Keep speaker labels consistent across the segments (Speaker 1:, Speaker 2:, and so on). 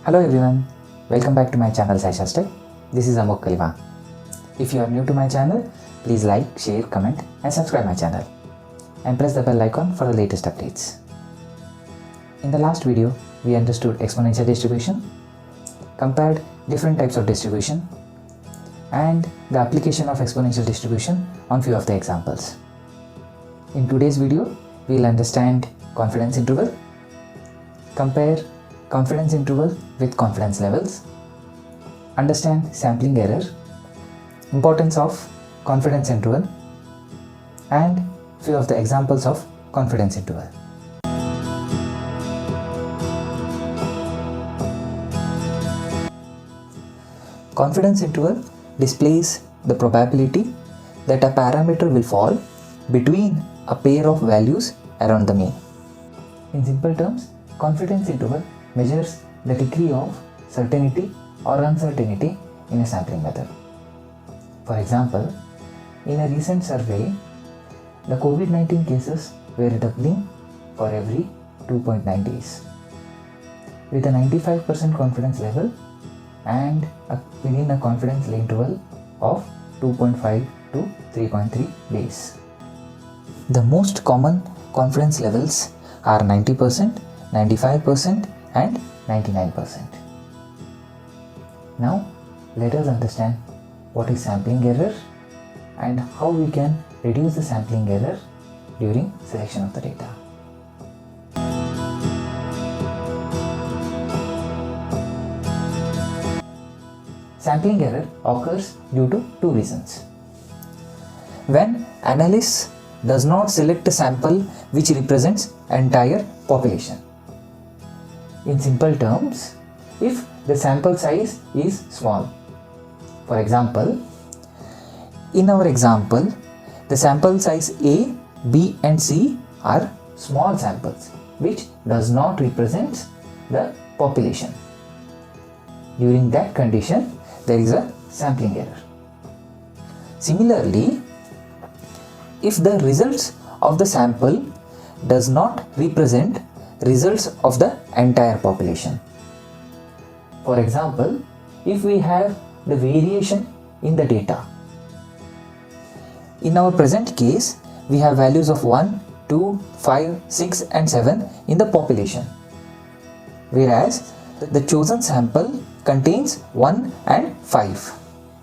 Speaker 1: Hello everyone, welcome back to my channel SciShasTech. This is Amok Kalima. If you are new to my channel, please like, share, comment and subscribe my channel and press the bell icon for the latest updates. In the last video, we understood exponential distribution, compared different types of distribution and the application of exponential distribution on few of the examples. In today's video, we will understand confidence interval, compare confidence interval with confidence levels, understand sampling error, importance of confidence interval, and few of the examples of confidence interval. Confidence interval displays the probability that a parameter will fall between a pair of values around the mean. In simple terms, confidence interval measures the degree of certainty or uncertainty in a sampling method. For example, in a recent survey, the COVID-19 cases were doubling for every 2.9 days. With a 95% confidence level and within a confidence interval of 2.5 to 3.3 days. The most common confidence levels are 90%, 95% and 99%. Now let us understand what is sampling error and how we can reduce the sampling error during selection of the data. Sampling error occurs due to two reasons. When analyst does not select a sample which represents entire population. In simple terms, if the sample size is small. For example, in our example, the sample size A, B and C are small samples which does not represent the population. During that condition, there is a sampling error. Similarly, if the results of the sample does not represent results of the entire population. For example, if we have the variation in the data. In our present case, we have values of 1, 2, 5, 6 and 7 in the population. Whereas the chosen sample contains 1 and 5,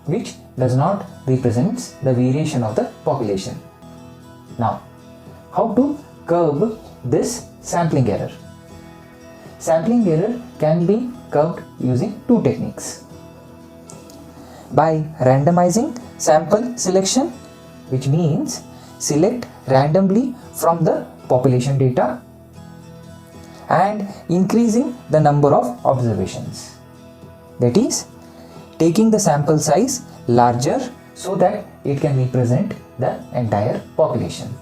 Speaker 1: which does not represent the variation of the population. Now, how to curb this sampling error? Sampling error can be curbed using two techniques. By randomizing sample selection, which means select randomly from the population data and increasing the number of observations. That is, taking the sample size larger so that it can represent the entire population.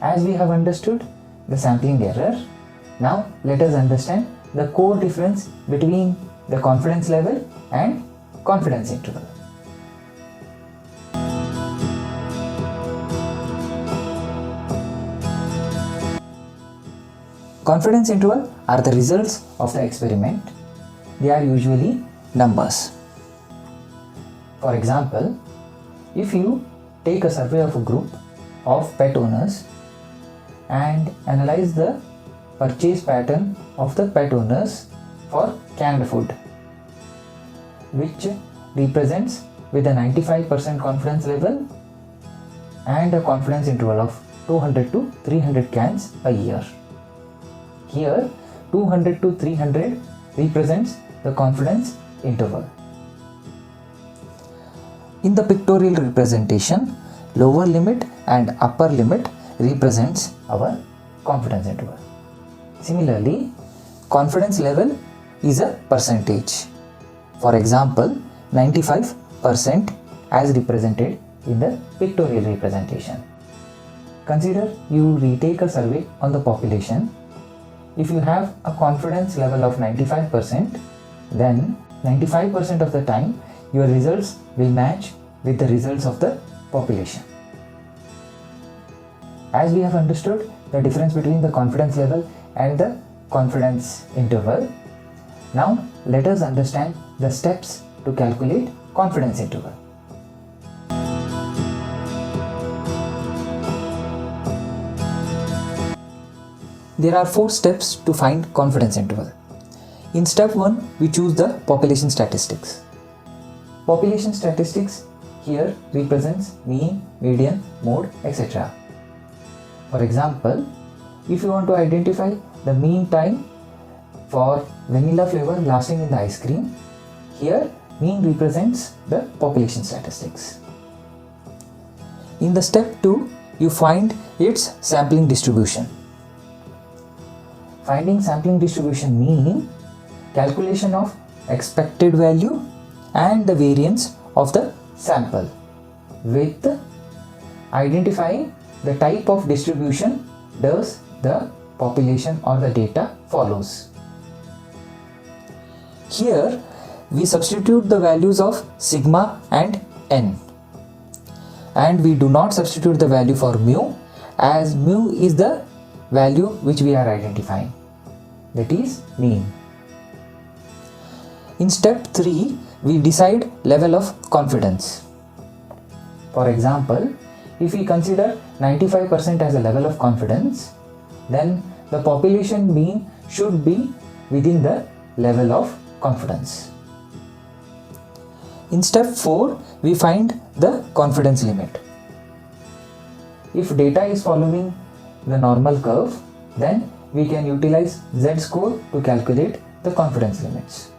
Speaker 1: As we have understood the sampling error, now let us understand the core difference between the confidence level and confidence interval. Confidence interval are the results of the experiment. They are usually numbers. For example, if you take a survey of a group of pet owners and analyze the purchase pattern of the pet owners for canned food, which represents with a 95% confidence level and a confidence interval of 200 to 300 cans a year. Here 200 to 300 represents the confidence interval. In the pictorial representation, lower limit and upper limit represents our confidence interval. Similarly, confidence level is a percentage. For example, 95% as represented in the pictorial representation. Consider you retake a survey on the population. If you have a confidence level of 95%, then 95% of the time your results will match with the results of the population. As we have understood the difference between the confidence level and the confidence interval, Now let us understand the steps to calculate confidence interval. There are 4 steps to find confidence interval. In step 1, we choose the population statistics. Population statistics here represents mean, median, mode, etc. For example, if you want to identify the mean time for vanilla flavor lasting in the ice cream, here mean represents the population statistics. In the step 2, you find its sampling distribution. Finding sampling distribution means calculation of expected value and the variance of the sample with identifying the type of distribution does the population or the data follows. Here we substitute the values of sigma and n, and we do not substitute the value for mu, as mu is the value which we are identifying, that is mean. In step 3, we decide level of confidence. For example, if we consider 95% as a level of confidence, then the population mean should be within the level of confidence. In step 4, we find the confidence limit. If data is following the normal curve, then we can utilize z-score to calculate the confidence limits.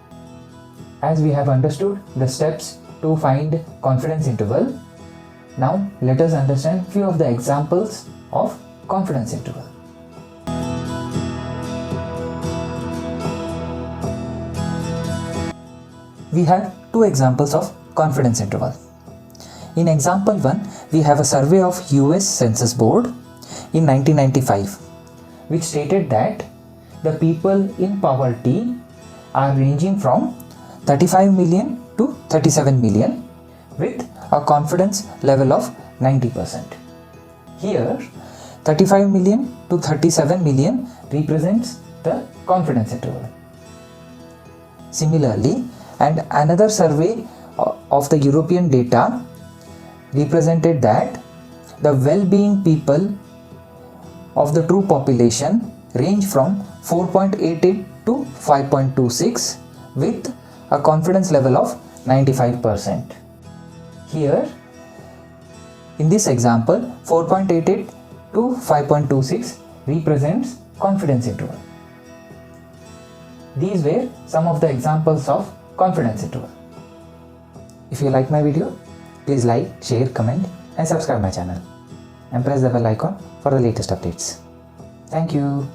Speaker 1: As we have understood the steps to find confidence interval, now let us understand few of the examples of confidence interval. We have 2 examples of confidence interval. In example 1, we have a survey of US Census Board in 1995, which stated that the people in poverty are ranging from 35 million to 37 million with a confidence level of 90%. Here 35 million to 37 million represents the confidence interval. Similarly, and another survey of the European data represented that the well-being people of the true population range from 4.88 to 5.26 with a confidence level of 95%. Here, in this example, 4.88 to 5.26 represents confidence interval. These were some of the examples of confidence interval. If you like my video, please like, share, comment and subscribe my channel and press the bell icon for the latest updates. Thank you.